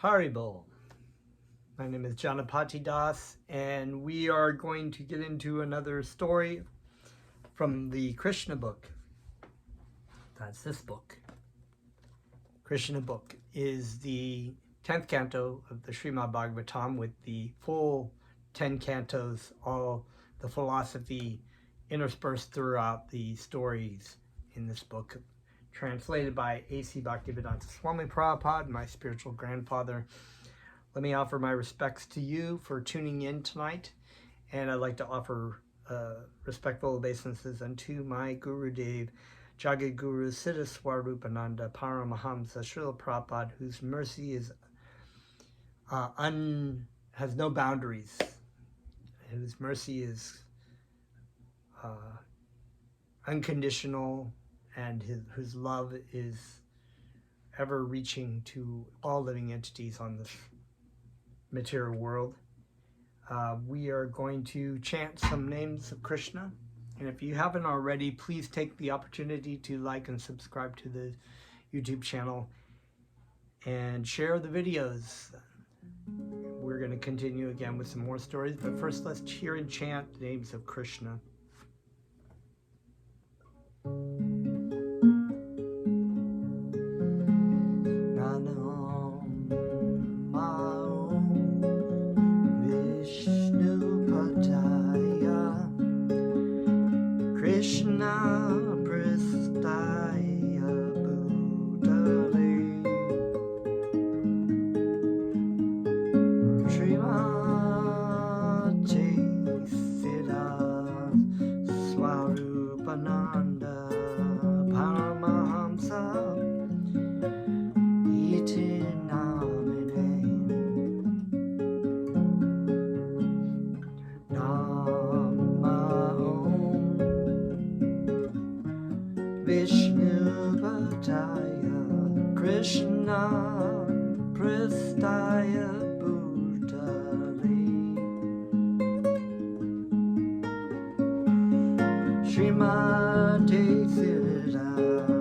Haribo. My name is Janapati Das, and we are going to get into another story from the Krishna book. That's this book. Krishna book is the 10th canto of the Srimad Bhagavatam with the full 10 cantos, all the philosophy interspersed throughout the stories in this book, translated by A.C. Bhaktivedanta Swami Prabhupada, my spiritual grandfather. Let me offer my respects to you for tuning in tonight, and I'd like to offer respectful obeisances unto my Guru Dev, Jagat Guru Siddha Swarupananda Paramahamsa Srila Prabhupada, whose mercy is has no boundaries, whose mercy is unconditional, and whose love is ever reaching to all living entities on this material world. We are going to chant some names of Krishna, and if you haven't already, please take the opportunity to like and subscribe to the YouTube channel and share the videos. We're going to continue again with some more stories, but first let's hear and chant the names of Krishna. Vishnu Padaya Krishna Prastaya Bhutale Srimati Siddha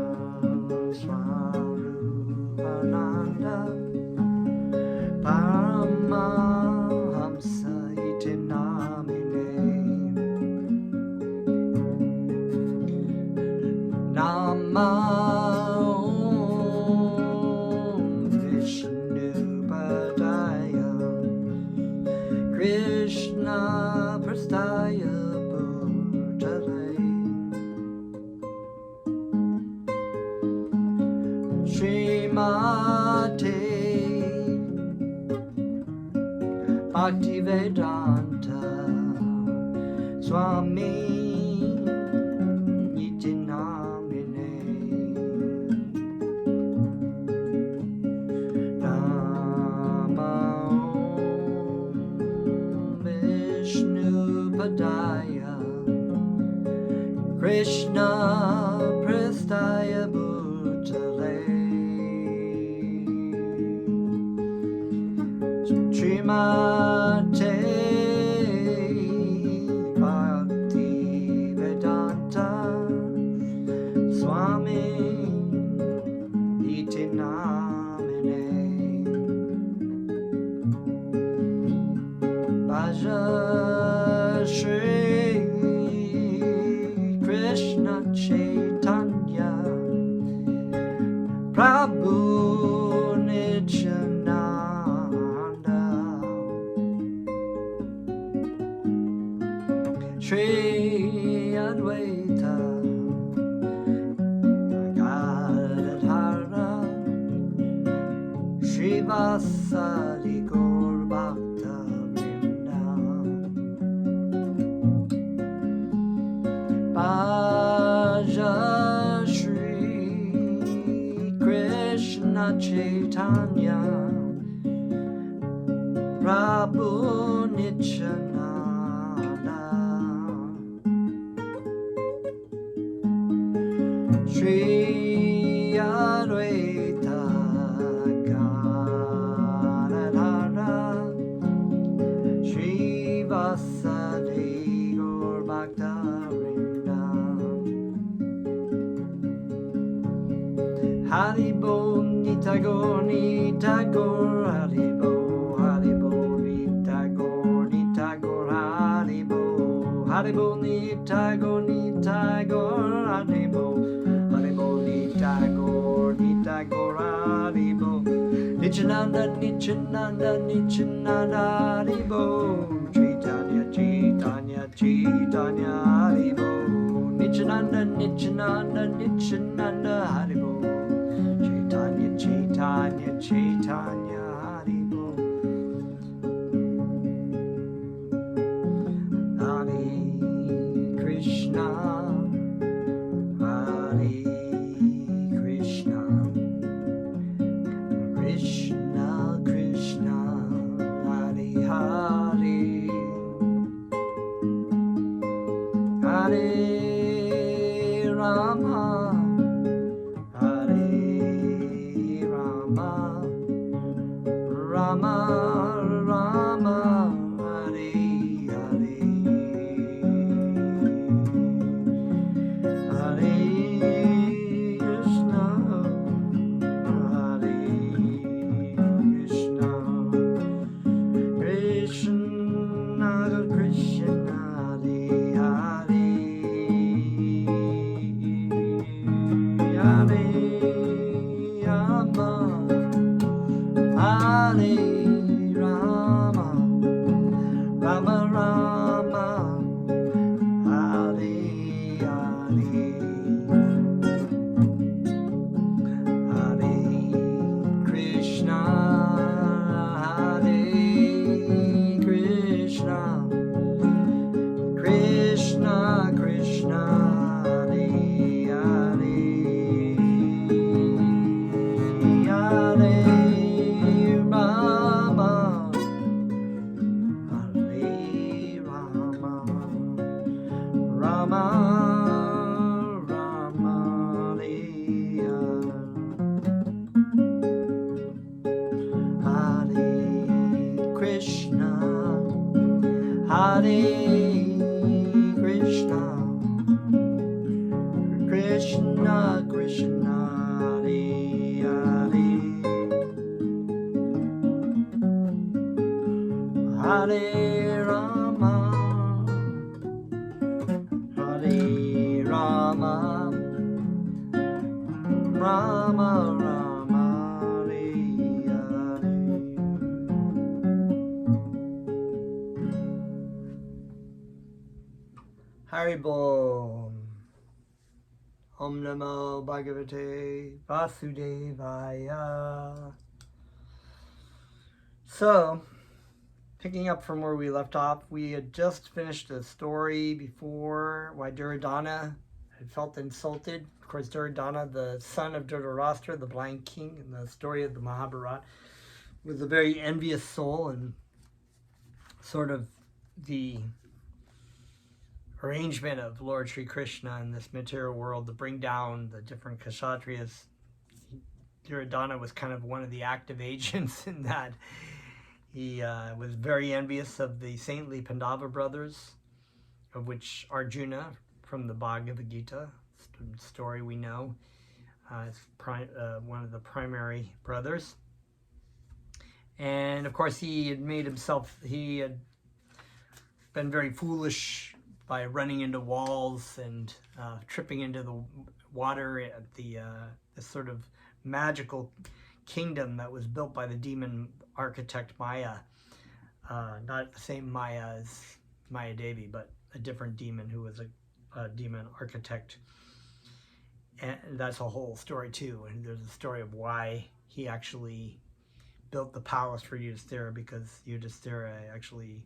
Swarupananda Paramahamsa iti namine Nama Om Vishnu Padaya Krishna Prastaya Bhutale Srimate Bhaktivedanta Swami Padaya Krishna Prastaya Bhutale Srimate Bhaktivedanta Swami iti namine Bhaja Shri Krishna Chaitanya Prabhu Nityananda Shri Advaita Gadadhara Shri Vasari Gaur Bhakta Bhaja Shri Krishna Chaitanya Prabhu Nityananda Shri Advaita Gadadhara Shri Vasari Gaur Bhakta Hari Bol Nitagor Nitagor Hari Haribo Nitai Gaur Nitai Gaur Haribo Haribo Nitai Gaur Nitai Gaur Haribo Nityananda Nityananda Nityananda Haribo Chaitanya Chaitanya Chaitanya Haribo Nityananda Nityananda Nityananda Haribo Chaitanya Chaitanya Chaitanya Haribo Hare Krishna Hare Krishna Krishna Krishna Hare Hare Hare Rama Hare Rama Rama Rama Hare Hare Hare Krishna Hare Krishna Krishna Krishna Hare Hare Hare Rama Hare Rama Rama Rama Hare Hare Hare Krishna Hare Krishna Krishna Krishna Hare Hare Hare Rama Hare Rama Rama Rama Hare Hare Krishna Hare Krishna Krishna Krishna Hare Hare Hare Rama Hare Rama Rama Rama Hare Hare Haribol Om Namo Bhagavate Vasudevaya. So, picking up from where we left off, we had just finished a story before why Duryodhana had felt insulted. Of course, Duryodhana, the son of Dhritarashtra, the blind king, in the story of the Mahabharata, was a very envious soul, and sort of the arrangement of Lord Sri Krishna in this material world to bring down the different Kshatriyas. Duryodhana was kind of one of the active agents in that. He was very envious of the saintly Pandava brothers, of which Arjuna, from the Bhagavad Gita story we know, is one of the primary brothers. And of course he had been very foolish by running into walls and tripping into the water at the sort of magical kingdom that was built by the demon architect Maya. Not the same Maya as Maya Devi, but a different demon who was a demon architect. And that's a whole story too. And there's a story of why he actually built the palace for Yudhisthira, because Yudhisthira actually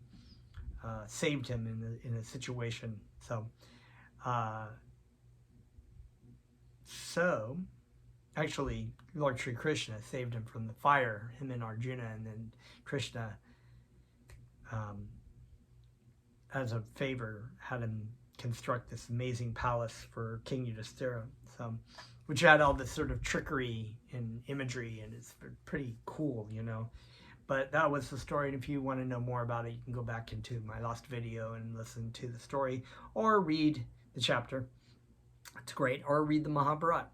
saved him in a situation. So actually Lord Sri Krishna saved him from the fire, him and Arjuna, and then Krishna, as a favor, had him construct this amazing palace for King Yudhisthira, which had all this sort of trickery and imagery, and it's pretty cool, you know. But that was the story, and if you want to know more about it, you can go back into my last video and listen to the story, or read the chapter. It's great. Or read the Mahabharata.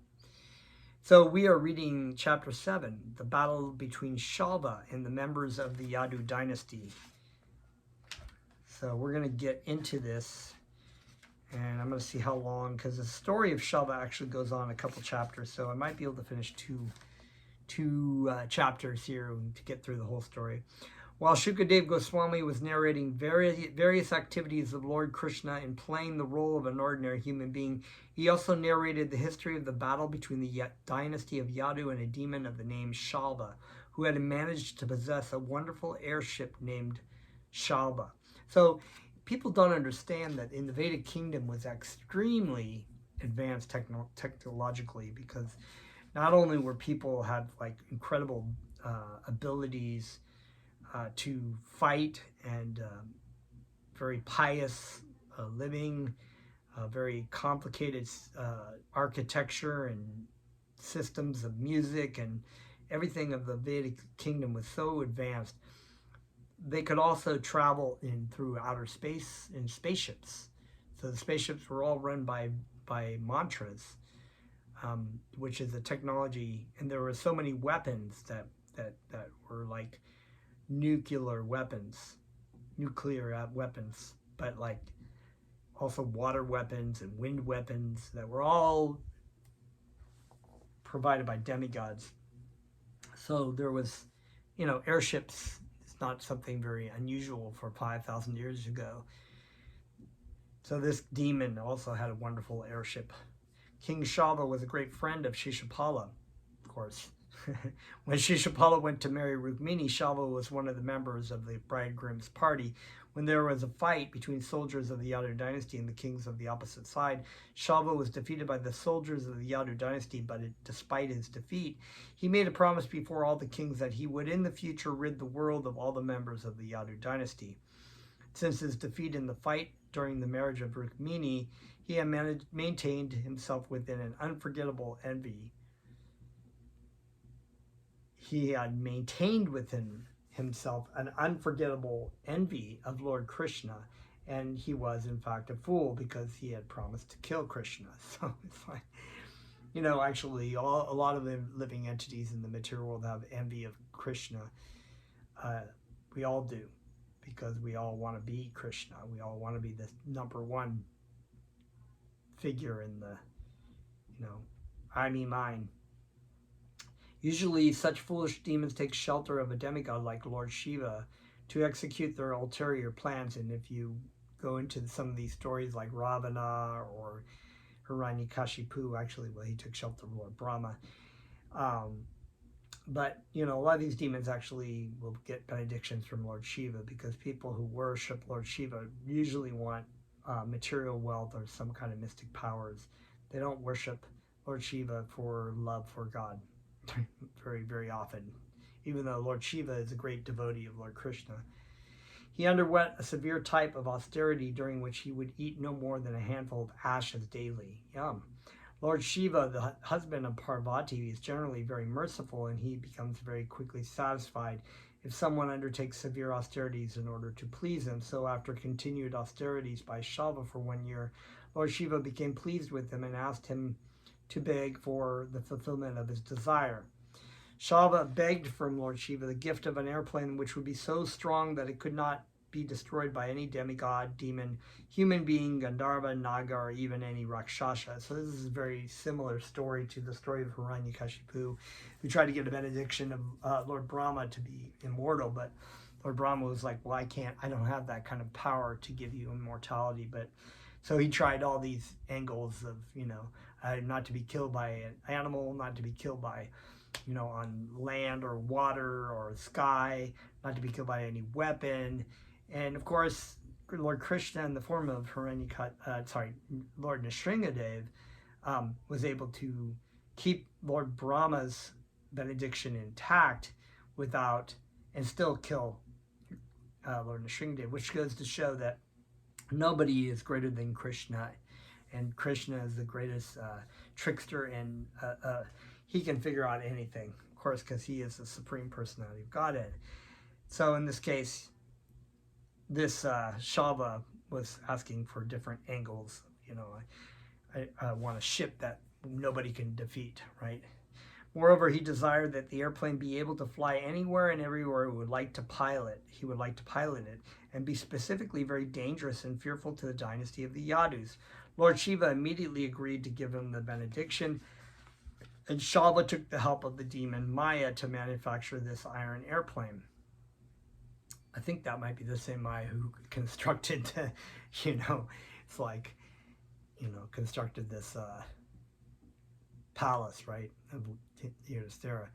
So we are reading chapter 7, the battle between Salva and the members of the Yadu Dynasty. So we're going to get into this. And I'm going to see how long, because the story of Salva actually goes on a couple chapters, so I might be able to finish two chapters here to get through the whole story. While Shukadev Goswami was narrating various activities of Lord Krishna in playing the role of an ordinary human being, he also narrated the history of the battle between the dynasty of Yadu and a demon of the name Salva, who had managed to possess a wonderful airship named Salva. So people don't understand that in the Vedic kingdom was extremely advanced technologically, because not only were people had like incredible abilities to fight and very pious living, very complicated architecture and systems of music, and everything of the Vedic kingdom was so advanced. They could also travel through outer space in spaceships. So the spaceships were all run by mantras, which is a technology, and there were so many weapons that were like nuclear weapons, but like also water weapons and wind weapons that were all provided by demigods. So there was, airships is not something very unusual for 5,000 years ago. So this demon also had a wonderful airship. King Salva was a great friend of Shishapala, of course. When Shishapala went to marry Rukmini, Salva was one of the members of the bridegroom's party. When there was a fight between soldiers of the Yadu Dynasty and the kings of the opposite side, Salva was defeated by the soldiers of the Yadu Dynasty, but despite his defeat, he made a promise before all the kings that he would in the future rid the world of all the members of the Yadu Dynasty. Since his defeat in the fight during the marriage of Rukmini, he had maintained himself within an unforgettable envy. He had maintained within himself an unforgettable envy of Lord Krishna, and he was in fact a fool because he had promised to kill Krishna. So it's like, actually a lot of the living entities in the material world have envy of Krishna. We all do, because we all want to be Krishna. We all want to be the number one figure in the, I, me, mine. Usually such foolish demons take shelter of a demigod like Lord Shiva to execute their ulterior plans. And if you go into some of these stories like Ravana or Hiranyakashipu, actually, well, he took shelter of Lord Brahma. But, a lot of these demons actually will get benedictions from Lord Shiva, because people who worship Lord Shiva usually want material wealth or some kind of mystic powers. They don't worship Lord Shiva for love for God. Very, very often, even though Lord Shiva is a great devotee of Lord Krishna. He underwent a severe type of austerity during which he would eat no more than a handful of ashes daily. Yum. Lord Shiva, the husband of Parvati, is generally very merciful, and he becomes very quickly satisfied if someone undertakes severe austerities in order to please him. So after continued austerities by Salva for 1 year, Lord Shiva became pleased with him and asked him to beg for the fulfillment of his desire. Salva begged from Lord Shiva the gift of an airplane which would be so strong that it could not be destroyed by any demigod, demon, human being, Gandharva, Naga, or even any Rakshasa. So this is a very similar story to the story of Hiranyakashipu, who tried to get a benediction of Lord Brahma to be immortal, but Lord Brahma was like, well, I don't have that kind of power to give you immortality. But so he tried all these angles of, not to be killed by an animal, not to be killed by, on land or water or sky, not to be killed by any weapon. And of course, Lord Krishna, in the form of Lord Nrsingadev, was able to keep Lord Brahma's benediction intact and still kill Lord Nrsingadev, which goes to show that nobody is greater than Krishna, and Krishna is the greatest trickster, and he can figure out anything, of course, because he is the supreme personality of Godhead. So in this case, this Salva was asking for different angles. I want a ship that nobody can defeat, right? Moreover, he desired that the airplane be able to fly anywhere and everywhere he would like to pilot. He would like to pilot it and be specifically very dangerous and fearful to the dynasty of the Yadus. Lord Shiva immediately agreed to give him the benediction, and Salva took the help of the demon Maya to manufacture this iron airplane. I think that might be the same Maya who constructed, it's like, constructed this palace, right, of Yudhishthira.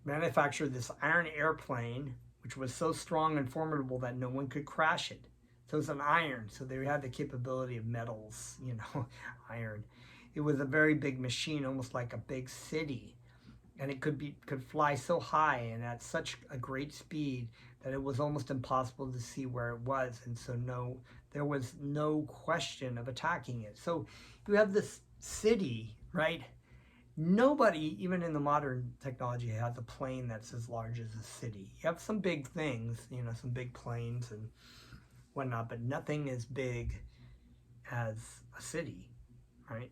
Manufactured this iron airplane, which was so strong and formidable that no one could crash it. So it's an iron, so they had the capability of metals, iron. It was a very big machine, almost like a big city, and it could fly so high and at such a great speed that it was almost impossible to see where it was, and so there was no question of attacking it. So you have this city, right? Nobody, even in the modern technology, has a plane that's as large as a city. You have some big things, some big planes and whatnot, but nothing as big as a city, right?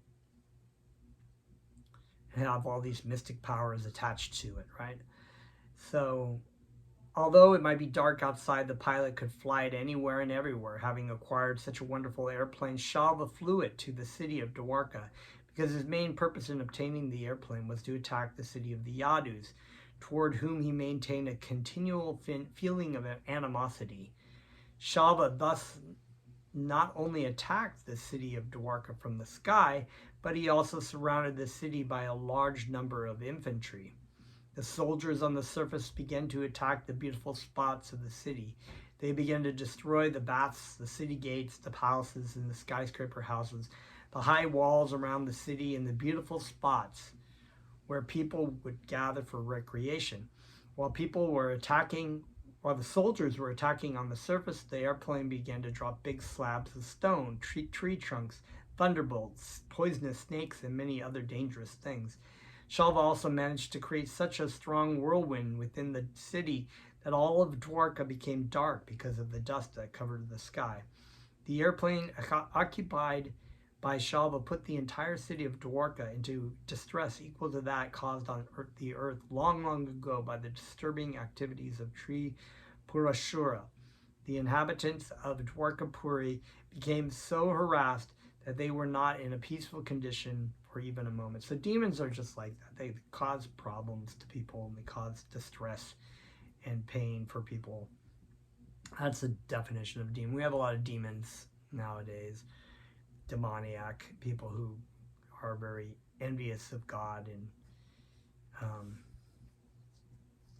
And have all these mystic powers attached to it, right? So, although it might be dark outside, the pilot could fly it anywhere and everywhere. Having acquired such a wonderful airplane, Salva flew it to the city of Dwarka, because his main purpose in obtaining the airplane was to attack the city of the Yadus, toward whom he maintained a continual feeling of animosity. Salva thus not only attacked the city of Dwarka from the sky, but he also surrounded the city by a large number of infantry. The soldiers on the surface began to attack the beautiful spots of the city. They began to destroy the baths, the city gates, the palaces, and the skyscraper houses, the high walls around the city, and the beautiful spots where people would gather for recreation. While the soldiers were attacking on the surface, the airplane began to drop big slabs of stone, tree trunks, thunderbolts, poisonous snakes, and many other dangerous things. Salva also managed to create such a strong whirlwind within the city that all of Dwarka became dark because of the dust that covered the sky. The airplane occupied by Salva put the entire city of Dwarka into distress equal to that caused on the earth long, long ago by the disturbing activities of Tripurashura. The inhabitants of Dwarkapuri became so harassed that they were not in a peaceful condition for even a moment. So demons are just like that. They cause problems to people, and they cause distress and pain for people. That's the definition of demon. We have a lot of demons nowadays. Demoniac people who are very envious of God and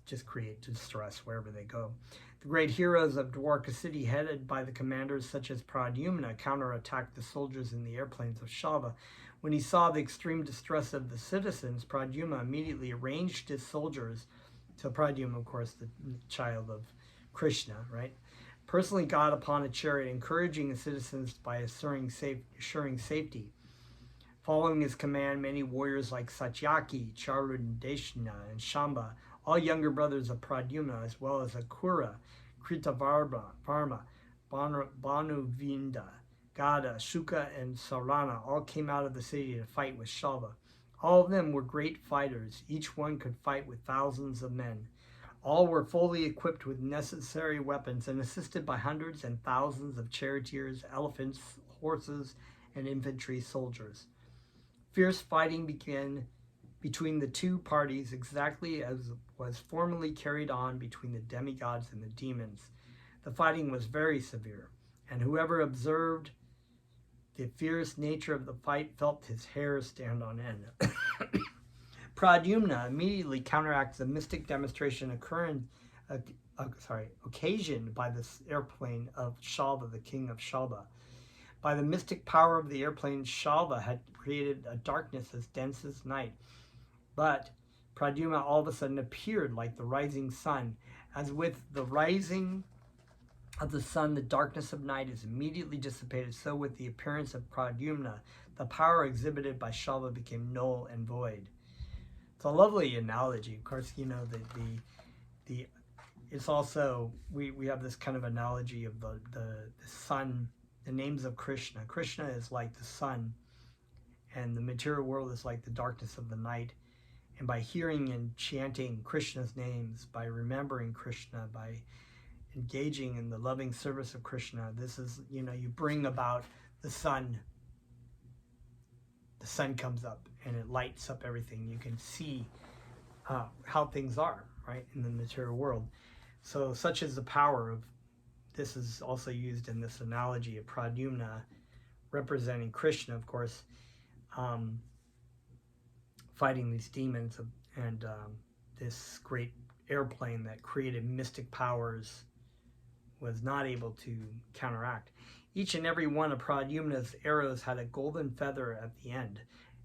just create distress wherever they go. The great heroes of Dwarka City, headed by the commanders such as Pradyumna, counterattacked the soldiers in the airplanes of Salva. When he saw the extreme distress of the citizens, Pradyumna immediately arranged his soldiers. So Pradyumna, of course, the child of Krishna, right? Personally got upon a chariot, encouraging the citizens by assuring safety. Following his command, many warriors like Satyaki, Charudeshna, and Shamba, all younger brothers of Pradyumna, as well as Akura, Kritavarma, Bhanuvinda, Gada, Shuka, and Sarana, all came out of the city to fight with Salva. All of them were great fighters. Each one could fight with thousands of men. All were fully equipped with necessary weapons and assisted by hundreds and thousands of charioteers, elephants, horses, and infantry soldiers. Fierce fighting began between the two parties, exactly as was formerly carried on between the demigods and the demons. The fighting was very severe, and whoever observed the fierce nature of the fight felt his hair stand on end. Pradyumna immediately counteracts the mystic demonstration occasioned by the airplane of Salva, the king of Salva. By the mystic power of the airplane, Salva had created a darkness as dense as night. But Pradyumna all of a sudden appeared like the rising sun. As with the rising of the sun, the darkness of night is immediately dissipated, so with the appearance of Pradyumna, the power exhibited by Salva became null and void. It's a lovely analogy. Of course, it's also, we have this kind of analogy of the sun, the names of Krishna. Krishna is like the sun, and the material world is like the darkness of the night. And by hearing and chanting Krishna's names, by remembering Krishna, by engaging in the loving service of Krishna, this is, you bring about the sun comes up and it lights up everything. You can see how things are, right, in the material world. So such is the power of, this is also used in this analogy of Pradyumna representing Krishna, of course, fighting these demons, and this great airplane that created mystic powers was not able to counteract. Each and every one of Pradyumna's arrows had a golden feather at the end,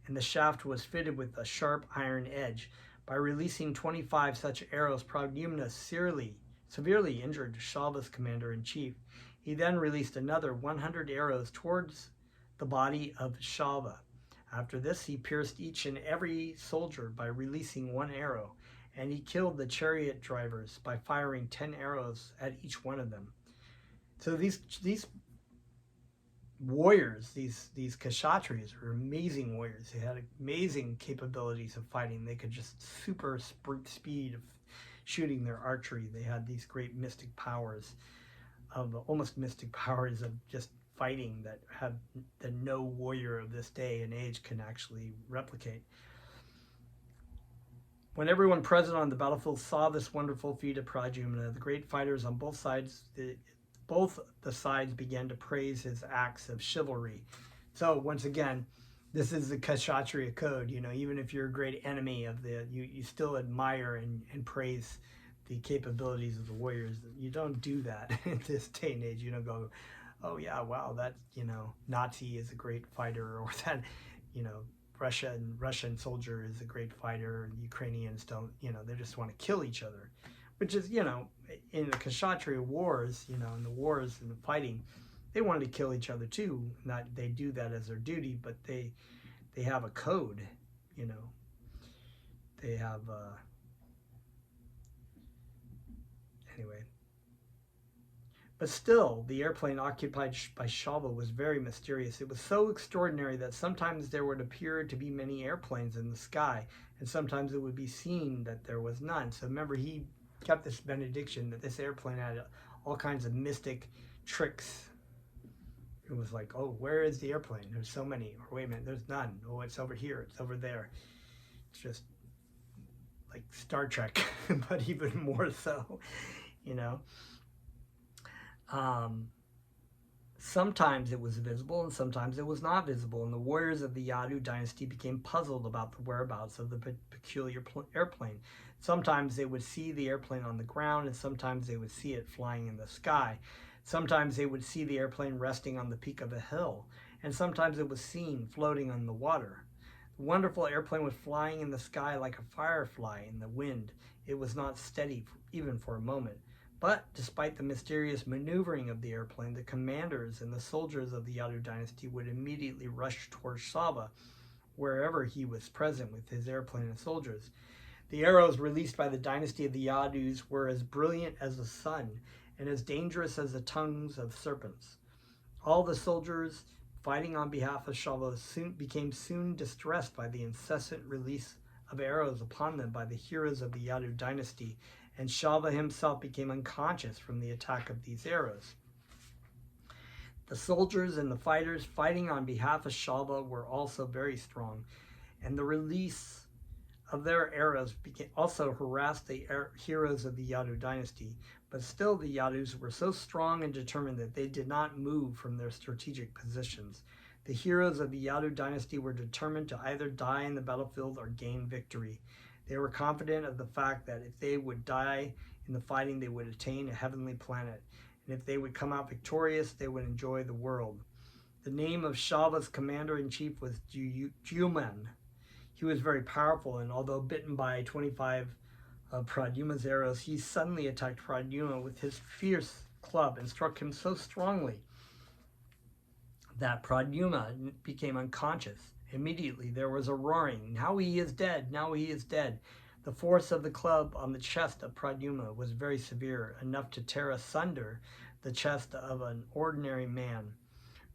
and the shaft was fitted with a sharp iron edge. By releasing 25 such arrows, Pradyumna severely injured Salva's commander-in-chief. He then released another 100 arrows towards the body of Salva. After this, he pierced each and every soldier by releasing one arrow, and he killed the chariot drivers by firing 10 arrows at each one of them. So these warriors, these kshatriyas, were amazing warriors. They had amazing capabilities of fighting. They could just super speed of shooting their archery. They had these great mystic powers, almost mystic powers of just fighting that no warrior of this day and age can actually replicate. When everyone present on the battlefield saw this wonderful feat of Pradyumna, the great fighters on both the sides began to praise his acts of chivalry. So once again, this is the Kshatriya code. You know, even if you're a great enemy of you still admire and praise the capabilities of the warriors. You don't do that in this day and age. You don't go, oh yeah, wow, that, you know, Nazi is a great fighter, or that, you know, Russian soldier is a great fighter. Ukrainians don't, you know, they just want to kill each other, which is, you know, in the Kshatriya wars, you know, in the wars and the fighting, they wanted to kill each other too. Not they do that as their duty, but they have a code, you know. They have anyway. But still, the airplane occupied by Salva was very mysterious. It was so extraordinary that sometimes there would appear to be many airplanes in the sky, and sometimes it would be seen that there was none. So remember, he kept this benediction that this airplane had all kinds of mystic tricks. It was like, oh, where is the airplane? There's so many. Or wait a minute, there's none. Oh, it's over here. It's over there. It's just like Star Trek, but even more so, you know. Sometimes it was visible and sometimes it was not visible, and the warriors of the Yadu Dynasty became puzzled about the whereabouts of the peculiar airplane. Sometimes they would see the airplane on the ground, and sometimes they would see it flying in the sky. Sometimes they would see the airplane resting on the peak of a hill, and sometimes it was seen floating on the water. The wonderful airplane was flying in the sky like a firefly in the wind. It was not steady even for a moment. But despite the mysterious maneuvering of the airplane, the commanders and the soldiers of the Yadu Dynasty would immediately rush towards Salva wherever he was present with his airplane and soldiers. The arrows released by the dynasty of the Yadus were as brilliant as the sun and as dangerous as the tongues of serpents. All the soldiers fighting on behalf of Salva became soon distressed by the incessant release of arrows upon them by the heroes of the Yadu Dynasty, and Salva himself became unconscious from the attack of these arrows. The soldiers and the fighters fighting on behalf of Salva were also very strong, and the release of their arrows also harassed the heroes of the Yadu Dynasty. But still the Yadus were so strong and determined that they did not move from their strategic positions. The heroes of the Yadu Dynasty were determined to either die in the battlefield or gain victory. They were confident of the fact that if they would die in the fighting, they would attain a heavenly planet. And if they would come out victorious, they would enjoy the world. The name of Salva's commander-in-chief was Juman. He was very powerful, and although bitten by 25 of Pradyumna's arrows, he suddenly attacked Pradyumna with his fierce club and struck him so strongly that Pradyumna became unconscious. Immediately there was a roaring, "Now he is dead, now he is dead." The force of the club on the chest of Pradyumna was very severe, enough to tear asunder the chest of an ordinary man.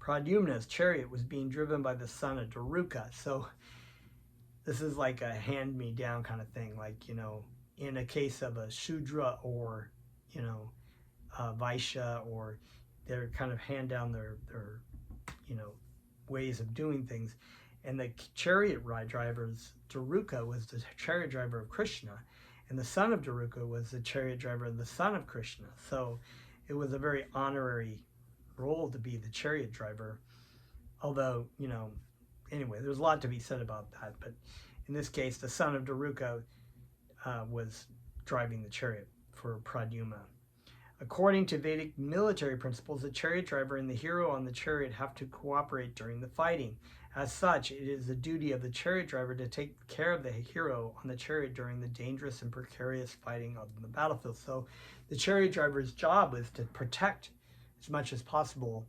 Pradyumna's chariot was being driven by the son of Daruka. So this is like a hand-me-down kind of thing, like, you know, in a case of a Shudra or, you know, Vaishya, or they're kind of hand down their ways of doing things. And the chariot drivers, Daruka was the chariot driver of Krishna, and the son of Daruka was the chariot driver of the son of Krishna. So it was a very honorary role to be the chariot driver. Although, anyway, there's a lot to be said about that. But in this case, the son of Daruka was driving the chariot for Pradyumna. According to Vedic military principles, the chariot driver and the hero on the chariot have to cooperate during the fighting. As such, it is the duty of the chariot driver to take care of the hero on the chariot during the dangerous and precarious fighting on the battlefield. So the chariot driver's job is to protect as much as possible,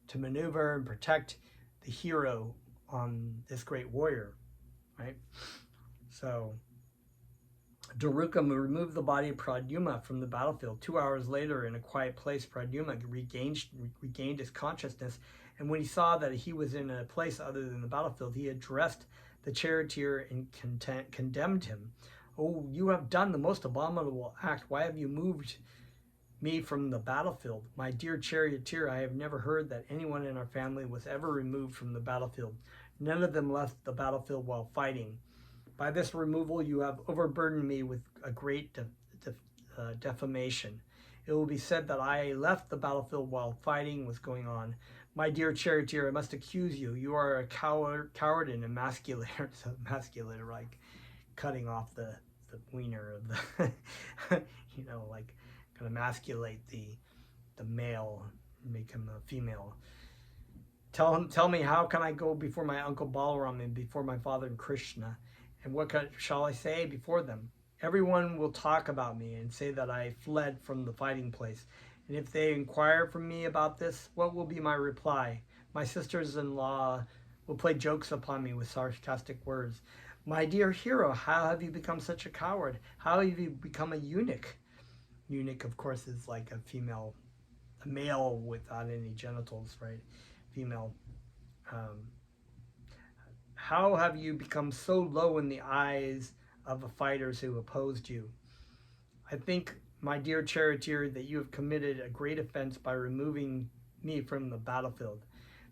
to maneuver and protect the hero on this great warrior, right? So Daruka removed the body of Pradyumna from the battlefield. 2 hours later, in a quiet place, Pradyumna regained his consciousness, and when he saw that he was in a place other than the battlefield, he addressed the charioteer and condemned him. "Oh, you have done the most abominable act. Why have you moved me from the battlefield? My dear charioteer, I have never heard that anyone in our family was ever removed from the battlefield. None of them left the battlefield while fighting. By this removal, you have overburdened me with a great defamation. It will be said that I left the battlefield while fighting was going on. My dear charioteer, I must accuse you. You are a coward and emasculator." So emasculator, like cutting off the wiener of the, like going to emasculate the male, make him a female. Tell me, how can I go before my uncle Balaram and before my father Krishna? And what shall I say before them? Everyone will talk about me and say that I fled from the fighting place. And if they inquire from me about this, what will be my reply? My sisters-in-law will play jokes upon me with sarcastic words. My dear hero, how have you become such a coward? How have you become a eunuch? Eunuch, of course, is like a male without any genitals, right? Female. How have you become so low in the eyes of the fighters who opposed you? I think, my dear charioteer, that you have committed a great offense by removing me from the battlefield.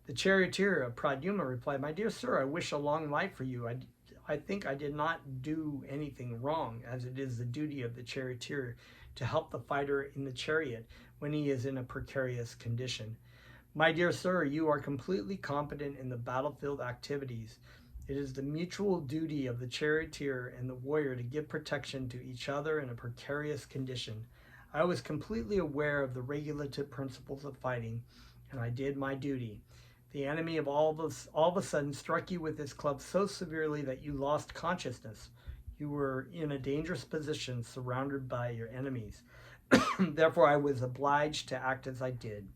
The charioteer of Pradyumna replied, "My dear sir, I wish a long life for you. I think I did not do anything wrong, as it is the duty of the charioteer to help the fighter in the chariot when he is in a precarious condition. My dear sir, you are completely competent in the battlefield activities. It is the mutual duty of the charioteer and the warrior to give protection to each other in a precarious condition. I was completely aware of the regulative principles of fighting, and I did my duty. The enemy of all of a sudden struck you with his club so severely that you lost consciousness. You were in a dangerous position, surrounded by your enemies. Therefore, I was obliged to act as I did."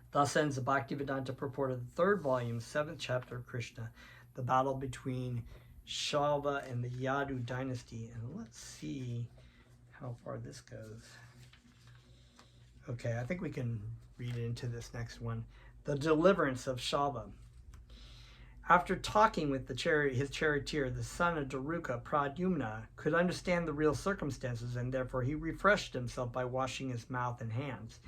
Thus ends the Bhaktivedanta purport of the third volume, 7th chapter of Krishna, the battle between Salva and the Yadu Dynasty. And let's see how far this goes. Okay, I think we can read into this next one. The deliverance of Salva. After talking with his charioteer, the son of Daruka, Pradyumna, could understand the real circumstances, and therefore he refreshed himself by washing his mouth and hands.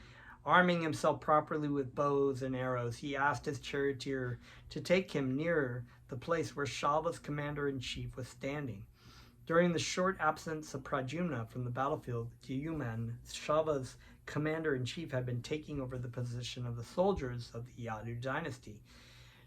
Arming himself properly with bows and arrows, he asked his charioteer to take him near the place where Salva's commander-in-chief was standing. During the short absence of Pradyumna from the battlefield, Dayuman, Salva's commander-in-chief, had been taking over the position of the soldiers of the Yadu Dynasty.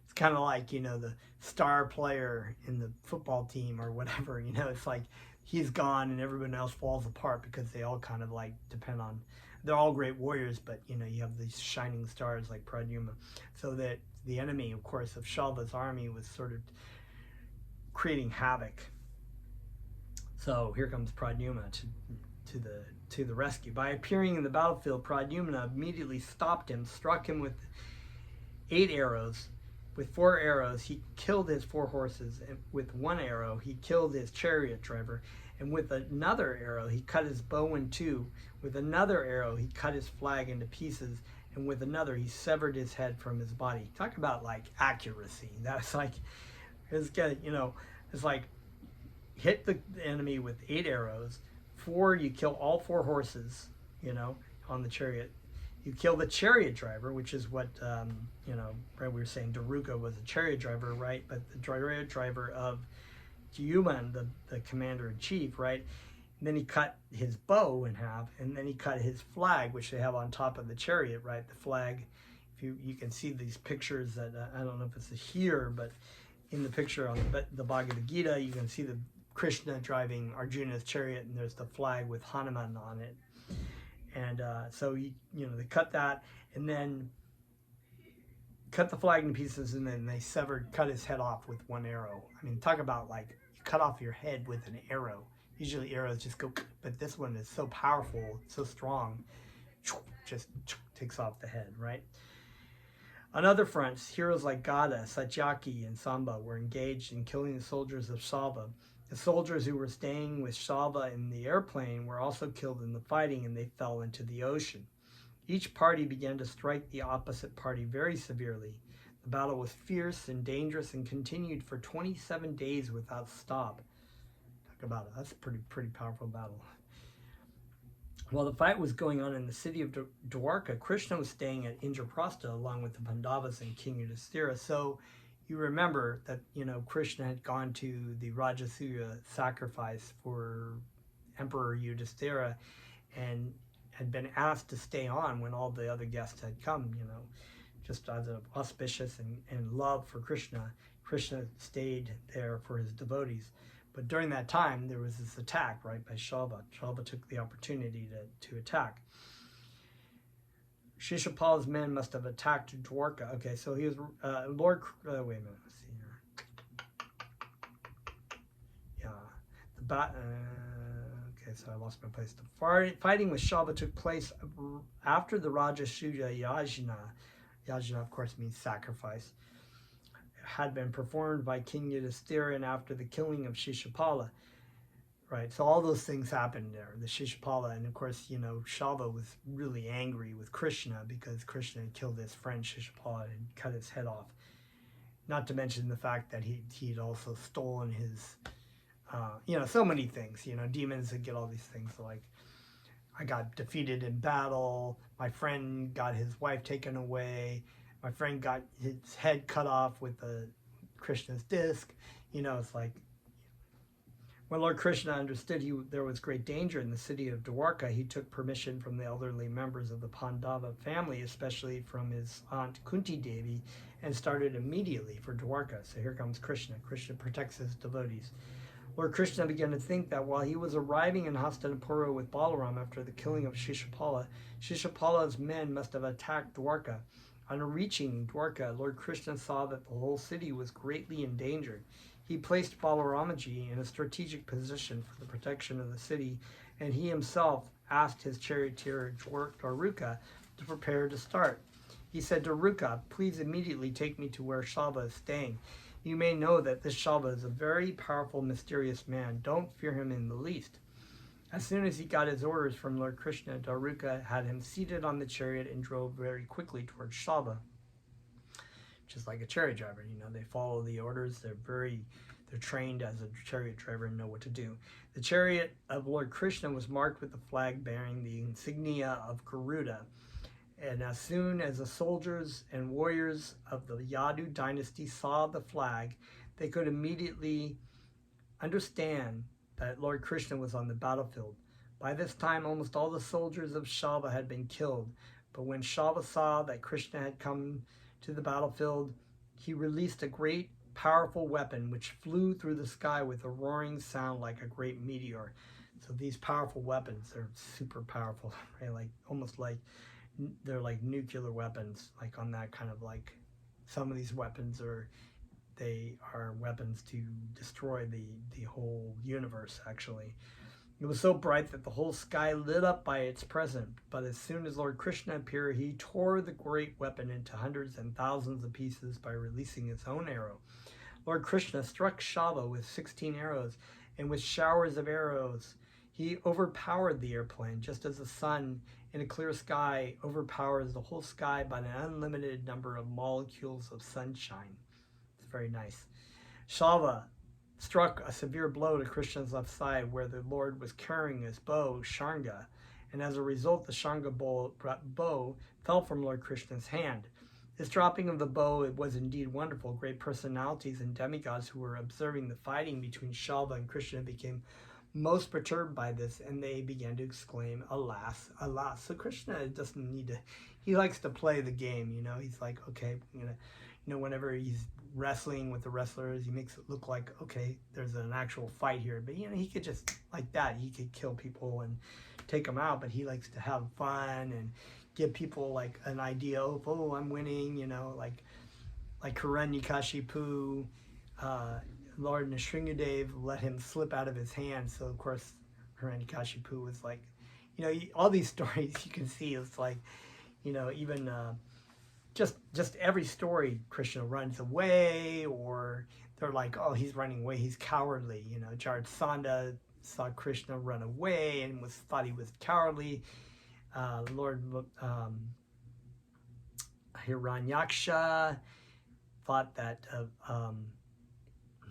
It's kind of like, the star player in the football team or whatever, it's like he's gone and everyone else falls apart because they all kind of like depend on, they're all great warriors, but you have these shining stars like Pradyumna. So that the enemy, of course, of Salva's army was sort of creating havoc. So here comes Pradyumna to the rescue. By appearing in the battlefield, Pradyumna immediately stopped him, struck him with 8 arrows. With 4 arrows, he killed his 4 horses, and with 1 arrow, he killed his chariot driver, and with another arrow, he cut his bow in 2. With another arrow, he cut his flag into pieces, and with another, he severed his head from his body. Talk about like accuracy. That's like, it's like hit the enemy with 8 arrows. 4, you kill all 4 horses, on the chariot. You kill the chariot driver, which is what, right, we were saying Daruka was a chariot driver, right? But the chariot driver of Jiyuman, the commander-in-chief, right? And then he cut his bow in half, and then he cut his flag, which they have on top of the chariot, right? The flag, if you can see these pictures that, I don't know if it's here, but in the picture on the Bhagavad Gita, you can see the Krishna driving Arjuna's chariot, and there's the flag with Hanuman on it. And so, they cut that, and then cut the flag in pieces, and then they cut his head off with one arrow. I mean, talk about, like, you cut off your head with an arrow. Usually arrows just go, but this one is so powerful, so strong, just takes off the head, right? On other fronts, heroes like Gada, Satyaki, and Samba were engaged in killing the soldiers of Salva. The soldiers who were staying with Salva in the airplane were also killed in the fighting, and they fell into the ocean. Each party began to strike the opposite party very severely. The battle was fierce and dangerous and continued for 27 days without stop. Talk about it. That's a pretty powerful battle. While the fight was going on in the city of Dwarka, Krishna was staying at Indraprastha along with the Pandavas and King Yudhishthira. So you remember that, Krishna had gone to the Rajasuya sacrifice for Emperor Yudhishthira and had been asked to stay on when all the other guests had come, just as an auspicious and love for Krishna. Krishna stayed there for his devotees. But during that time, there was this attack, right, by Salva. Salva took the opportunity to attack. Shishapala's men must have attacked Dwarka. Okay, so he was Lord. Wait a minute. Let's see here. Yeah, okay, so I lost my place. The fighting with Salva took place after the Rajasuya Yajna. Yajna, of course, means sacrifice. Had been performed by King Yudhishthira and after the killing of Shishapala. Right, so all those things happened there, the Shishapala, and of course, Salva was really angry with Krishna because Krishna had killed his friend Shishapala and cut his head off. Not to mention the fact that he'd also stolen his, so many things. Demons that get all these things like, I got defeated in battle, my friend got his wife taken away, my friend got his head cut off with Krishna's disc. It's like, when Lord Krishna understood there was great danger in the city of Dwarka, he took permission from the elderly members of the Pandava family, especially from his aunt Kunti Devi, and started immediately for Dwarka. So here comes Krishna. Krishna protects his devotees. Lord Krishna began to think that while he was arriving in Hastinapura with Balaram after the killing of Shishapala, Shishapala's men must have attacked Dwarka. On reaching Dwarka, Lord Krishna saw that the whole city was greatly endangered. He placed Balaramaji in a strategic position for the protection of the city, and he himself asked his charioteer Daruka to prepare to start. He said, Daruka, please immediately take me to where Salva is staying. You may know that this Salva is a very powerful, mysterious man. Don't fear him in the least. As soon as he got his orders from Lord Krishna, Daruka had him seated on the chariot and drove very quickly towards Salva. Just like a chariot driver, they follow the orders. They're trained as a chariot driver and know what to do. The chariot of Lord Krishna was marked with a flag bearing the insignia of Garuda. And as soon as the soldiers and warriors of the Yadu Dynasty saw the flag, they could immediately understand that Lord Krishna was on the battlefield. By this time, almost all the soldiers of Salva had been killed. But when Salva saw that Krishna had come to the battlefield, he released a great, powerful weapon which flew through the sky with a roaring sound like a great meteor. So these powerful weapons, they're super powerful, right? They're like nuclear weapons, like on that kind of like, some of these weapons are weapons to destroy the whole universe, actually. It was so bright that the whole sky lit up by its presence, but as soon as Lord Krishna appeared, he tore the great weapon into hundreds and thousands of pieces by releasing his own arrow. Lord Krishna struck Salva with 16 arrows, and with showers of arrows, he overpowered the airplane, just as the sun in a clear sky overpowers the whole sky by an unlimited number of molecules of sunshine. It's very nice. Salva struck a severe blow to Krishna's left side where the Lord was carrying his bow, Sharanga, and as a result, the Shanga bow fell from Lord Krishna's hand. This dropping of the bow, it was indeed wonderful. Great personalities and demigods who were observing the fighting between Salva and Krishna became most perturbed by this, and they began to exclaim, "Alas, alas!" So Krishna doesn't need to. He likes to play the game, you know. He's like, okay, whenever he's wrestling with the wrestlers, he makes it look like, okay, there's an actual fight here. But he could just like that. He could kill people and take them out, but he likes to have fun and give people like an idea of, oh, I'm winning, like Hiranyakashipu, Lord Nrsingadev let him slip out of his hand. So of course Hiranyakashipu was like, all these stories you can see, it's like, even just every story, Krishna runs away, or they're like, oh, he's running away, he's cowardly. Jarasandha saw Krishna run away and thought he was cowardly. Lord Hiranyaksha thought that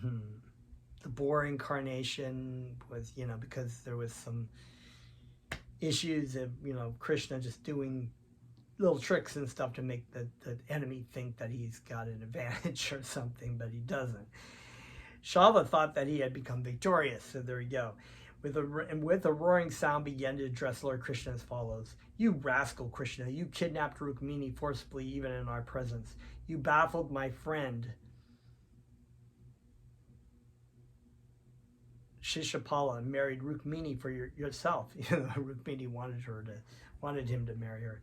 the boar incarnation was, because there was some issues of, Krishna just doing little tricks and stuff to make the enemy think that he's got an advantage or something, but he doesn't. Salva thought that he had become victorious, so there we go. With a roaring sound began to address Lord Krishna as follows. You rascal Krishna, you kidnapped Rukmini forcibly even in our presence. You baffled my friend Shishapala and married Rukmini for yourself. Rukmini wanted him to marry her.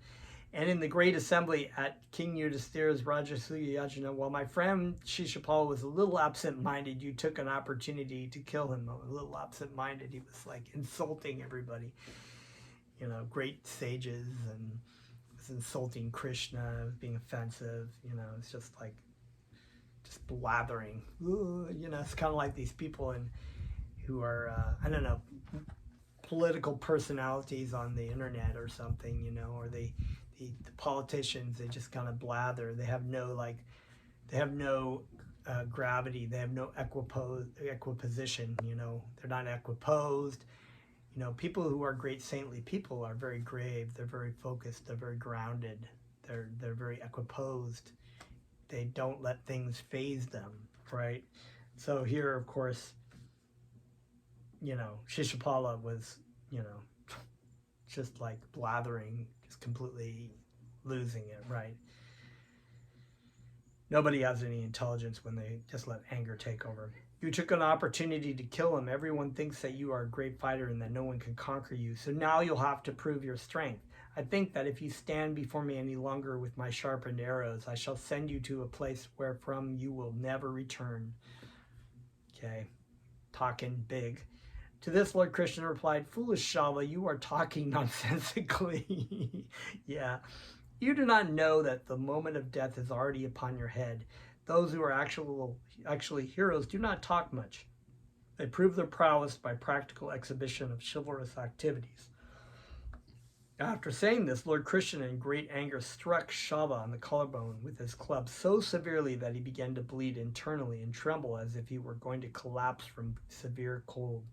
And in the great assembly at King Yudhishthira's Rajasuya Yajna, while my friend Shishapala was a little absent-minded, you took an opportunity to kill him. A little absent-minded. He was like insulting everybody. Great sages, and was insulting Krishna, was being offensive. It's just like, just blathering. It's kind of like these people who are, I don't know, political personalities on the internet or something, or the politicians, they just kind of blather. They have no gravity. They have no equiposition. They're not equiposed. People who are great saintly people are very grave. They're very focused. They're very grounded. They're very equiposed. They don't let things faze them, right? So here, of course, Shishapala was, just like blathering, just completely losing it, right? Nobody has any intelligence when they just let anger take over. You took an opportunity to kill him. Everyone thinks that you are a great fighter and that no one can conquer you. So now you'll have to prove your strength. I think that if you stand before me any longer with my sharpened arrows, I shall send you to a place where from you will never return. Okay, talking big. To this, Lord Krishna replied, foolish Salva, you are talking nonsensically. Yeah, you do not know that the moment of death is already upon your head. Those who are actually heroes do not talk much. They prove their prowess by practical exhibition of chivalrous activities. After saying this, Lord Krishna in great anger struck Salva on the collarbone with his club so severely that he began to bleed internally and tremble as if he were going to collapse from severe cold.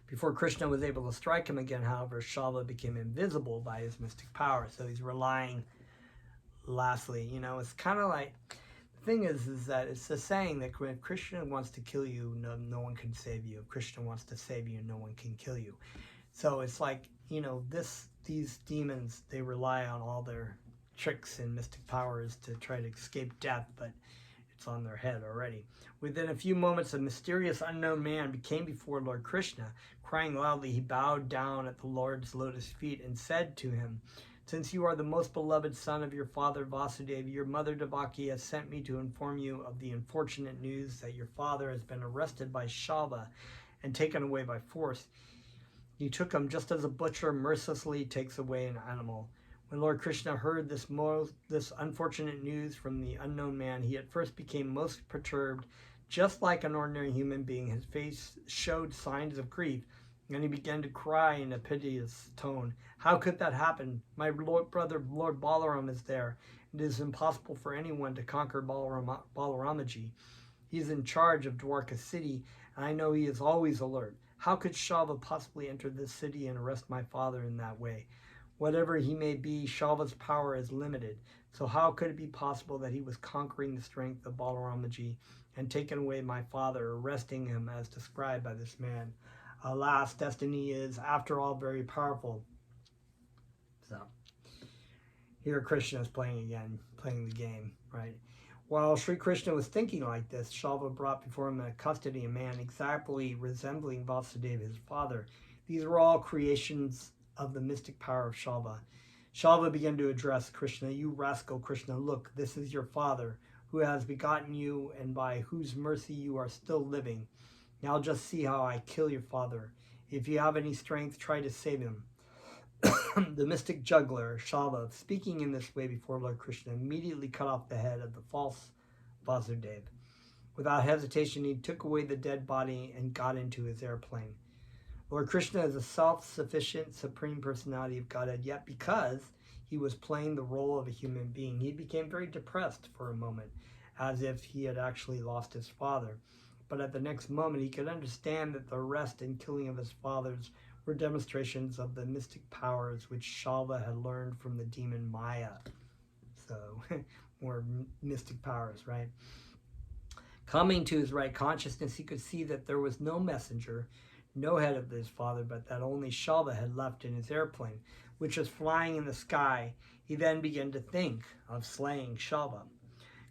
Before Krishna was able to strike him again, however, Salva became invisible by his mystic power. So he's relying, lastly, it's kind of like, the thing is that it's the saying that if Krishna wants to kill you, no one can save you. If Krishna wants to save you, no one can kill you. So it's like, these demons, they rely on all their tricks and mystic powers to try to escape death, but it's on their head already. Within a few moments, a mysterious unknown man came before Lord Krishna. Crying loudly, he bowed down at the Lord's lotus feet and said to him, since you are the most beloved son of your father Vasudeva, your mother Devaki has sent me to inform you of the unfortunate news that your father has been arrested by Salva and taken away by force. He took him just as a butcher mercilessly takes away an animal. When Lord Krishna heard this unfortunate news from the unknown man, he at first became most perturbed. Just like an ordinary human being, his face showed signs of grief, and he began to cry in a piteous tone. How could that happen? My brother Lord Balaram is there. It is impossible for anyone to conquer Balaramaji. He is in charge of Dwarka city, and I know he is always alert. How could Salva possibly enter this city and arrest my father in that way? Whatever he may be, Salva's power is limited. So how could it be possible that he was conquering the strength of Balaramaji and taking away my father, arresting him as described by this man? Alas, destiny is, after all, very powerful. So, here Krishna is playing the game, right? While Sri Krishna was thinking like this, Salva brought before him in custody a man exactly resembling Vasudeva, his father. These were all creations of the mystic power of Salva. Salva began to address Krishna. You rascal Krishna, look, this is your father, who has begotten you and by whose mercy you are still living. Now just see how I kill your father. If you have any strength, try to save him. The mystic juggler, Salva, speaking in this way before Lord Krishna, immediately cut off the head of the false Vasudeva. Without hesitation, he took away the dead body and got into his airplane. Lord Krishna is a self-sufficient Supreme Personality of Godhead, yet because he was playing the role of a human being, he became very depressed for a moment, as if he had actually lost his father. But at the next moment, he could understand that the arrest and killing of his fathers were demonstrations of the mystic powers which Salva had learned from the demon Maya. So, more mystic powers, right? Coming to his right consciousness, he could see that there was no messenger, no head of his father, but that only Salva had left in his airplane, which was flying in the sky. He then began to think of slaying Salva.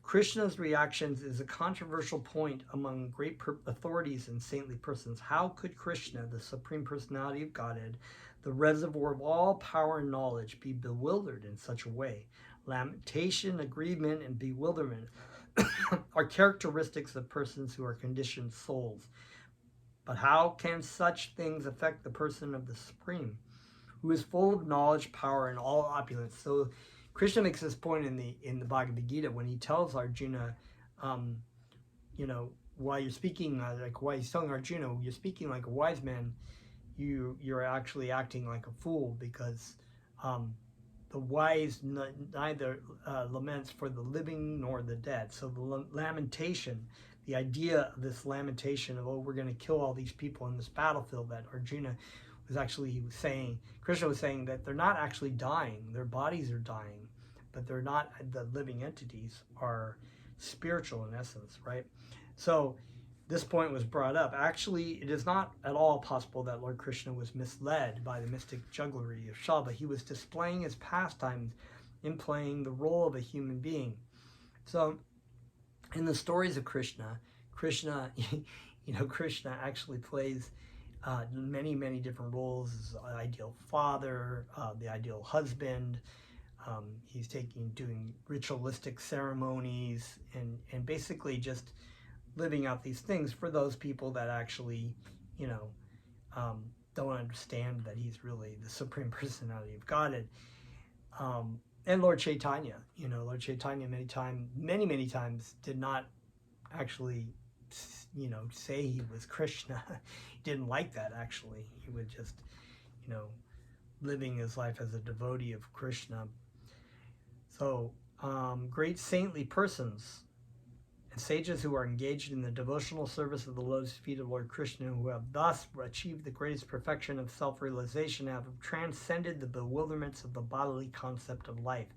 Krishna's reactions is a controversial point among great authorities and saintly persons. How could Krishna, the Supreme Personality of Godhead, the reservoir of all power and knowledge, be bewildered in such a way? Lamentation, aggrievement, and bewilderment are characteristics of persons who are conditioned souls. But how can such things affect the person of the Supreme, who is full of knowledge, power, and all opulence? So Krishna makes this point in the Bhagavad Gita when he tells Arjuna, while you're speaking, while he's telling Arjuna, you're speaking like a wise man, you're actually acting like a fool, because the wise neither laments for the living nor the dead. So the lamentation, the idea of this lamentation of, we're going to kill all these people in this battlefield, that Arjuna was actually saying, Krishna was saying that they're not actually dying, their bodies are dying, but they're not, the living entities are spiritual in essence, right? So this point was brought up. Actually, it is not at all possible that Lord Krishna was misled by the mystic jugglery of Salva. He was displaying his pastimes in playing the role of a human being. So in the stories of Krishna, Krishna actually plays many, many different roles as the ideal father, the ideal husband. He's doing ritualistic ceremonies and basically just living out these things for those people that actually, don't understand that he's really the Supreme Personality of Godhead. And Lord Chaitanya, Lord Chaitanya many times did not actually, say he was Krishna. He didn't like that, actually. He would just, living his life as a devotee of Krishna. So, great saintly persons and sages who are engaged in the devotional service of the lotus feet of Lord Krishna, who have thus achieved the greatest perfection of self-realization, have transcended the bewilderments of the bodily concept of life.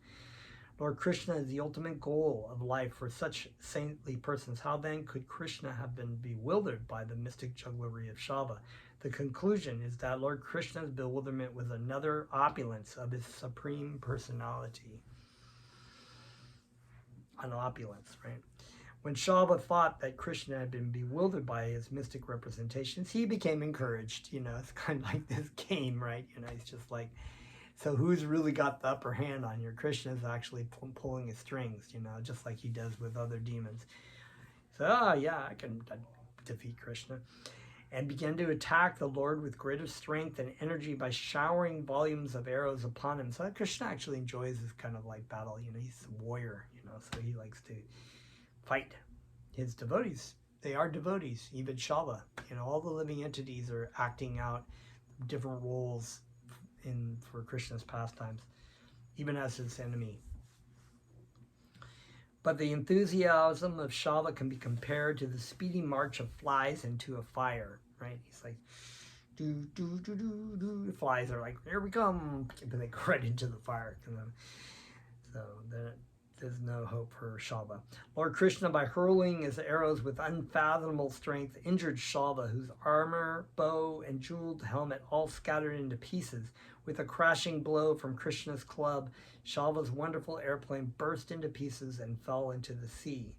Lord Krishna is the ultimate goal of life for such saintly persons. How then could Krishna have been bewildered by the mystic jugglery of Salva? The conclusion is that Lord Krishna's bewilderment was another opulence of his Supreme Personality. An opulence, right? When Salva thought that Krishna had been bewildered by his mystic representations, he became encouraged. It's kind of like this game, right? He's just like, so who's really got the upper hand on you? Krishna's actually pulling his strings, just like he does with other demons. So, I can defeat Krishna. And began to attack the Lord with greater strength and energy by showering volumes of arrows upon him. So Krishna actually enjoys this kind of like battle. He's a warrior, so he likes to fight his devotees. They are devotees, even Salva. All the living entities are acting out different roles for Krishna's pastimes, even as his enemy. But the enthusiasm of Salva can be compared to the speedy march of flies into a fire, right? He's like, Do, do, do, do, do. The flies are like, here we come. But they go right into the fire. So there's no hope for Salva. Lord Krishna, by hurling his arrows with unfathomable strength, injured Salva, whose armor, bow, and jeweled helmet all scattered into pieces. With a crashing blow from Krishna's club, Salva's wonderful airplane burst into pieces and fell into the sea.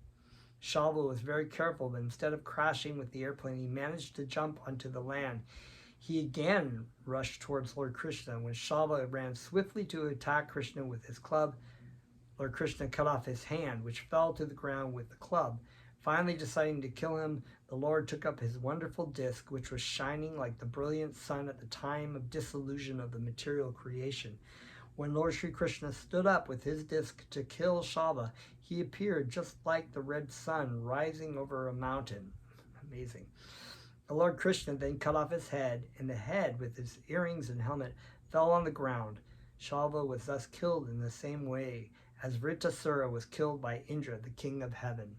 Salva was very careful, but instead of crashing with the airplane, he managed to jump onto the land. He again rushed towards Lord Krishna. When Salva ran swiftly to attack Krishna with his club, Lord Krishna cut off his hand, which fell to the ground with the club. Finally deciding to kill him, the Lord took up his wonderful disc, which was shining like the brilliant sun at the time of dissolution of the material creation. When Lord Sri Krishna stood up with his disc to kill Salva, he appeared just like the red sun rising over a mountain. Amazing. The Lord Krishna then cut off his head, and the head, with his earrings and helmet, fell on the ground. Salva was thus killed in the same way as Vritasura was killed by Indra, the king of heaven.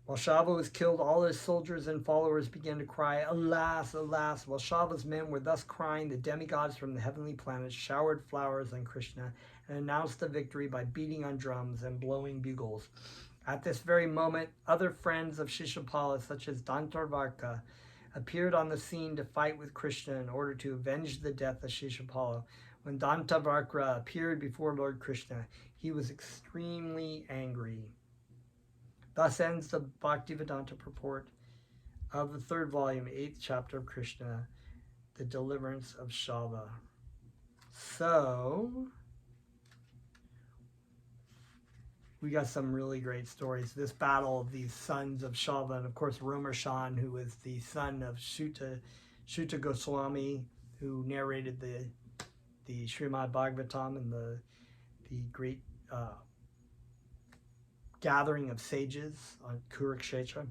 While Salva was killed, all his soldiers and followers began to cry, "Alas, alas!" While Salva's men were thus crying, the demigods from the heavenly planets showered flowers on Krishna and announced the victory by beating on drums and blowing bugles. At this very moment, other friends of Shishupala, such as Dantarvarka, appeared on the scene to fight with Krishna in order to avenge the death of Shishupala. When Dantarvarka appeared before Lord Krishna, he was extremely angry. Thus ends the Bhaktivedanta purport of the 3rd volume, 8th chapter of Krishna, the deliverance of Salva. So, we got some really great stories. This battle of these sons of Salva, and of course Romershan, who was the son of Shuta Goswami, who narrated the Srimad Bhagavatam and the great gathering of sages on Kurukshetra.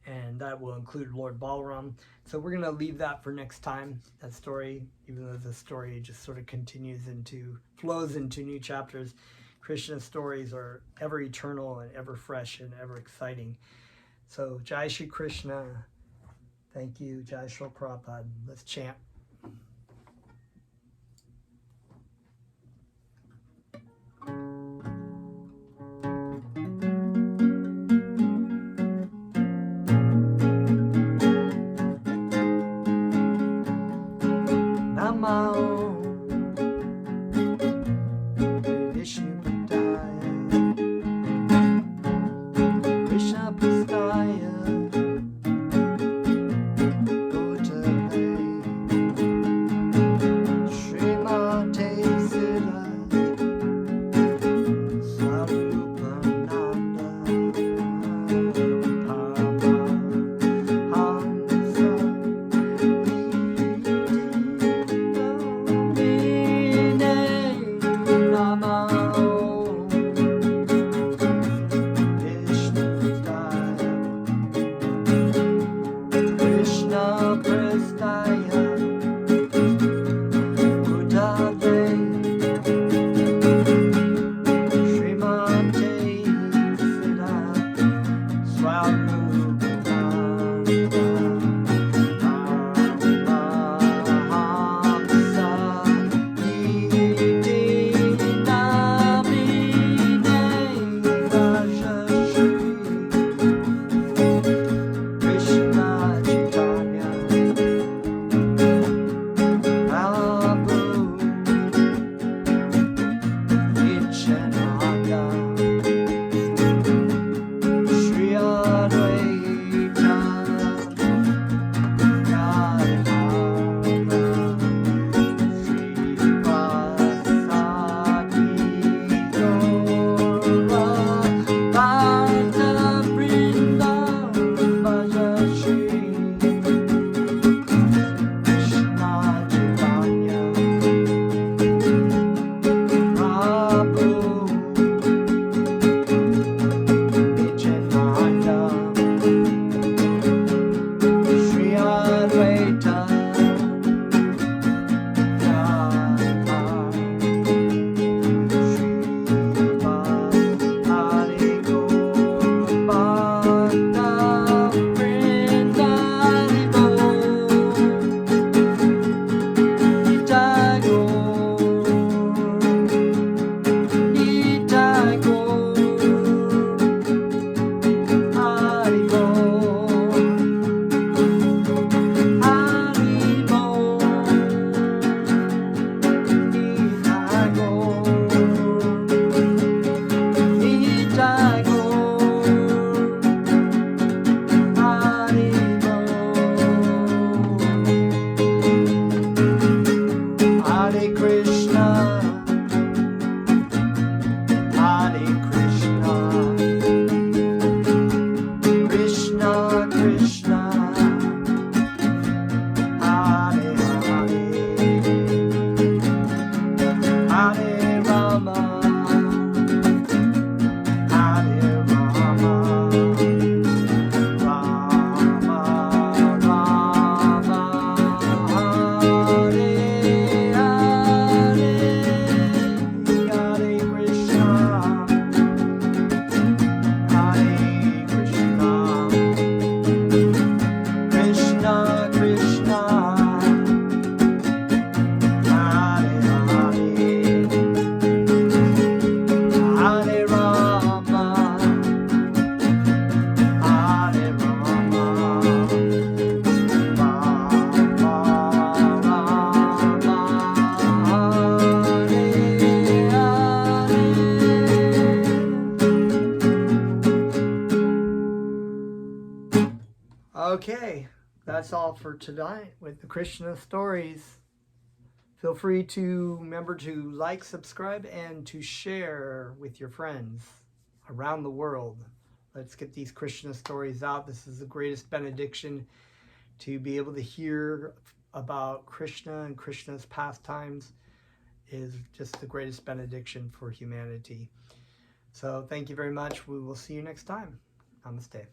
And that will include Lord Balaram. So we're going to leave that for next time, that story, even though the story just sort of flows into new chapters. Krishna's stories are ever eternal and ever fresh and ever exciting. So Jai Shri Krishna. Thank you. Jai Shri Prabhupada. Let's chant. Okay, that's all for tonight with the Krishna stories. Feel free to remember to like, subscribe, and to share with your friends around the world. Let's get these Krishna stories out. This is the greatest benediction, to be able to hear about Krishna and Krishna's pastimes is just the greatest benediction for humanity. So thank you very much. We will see you next time. Namaste.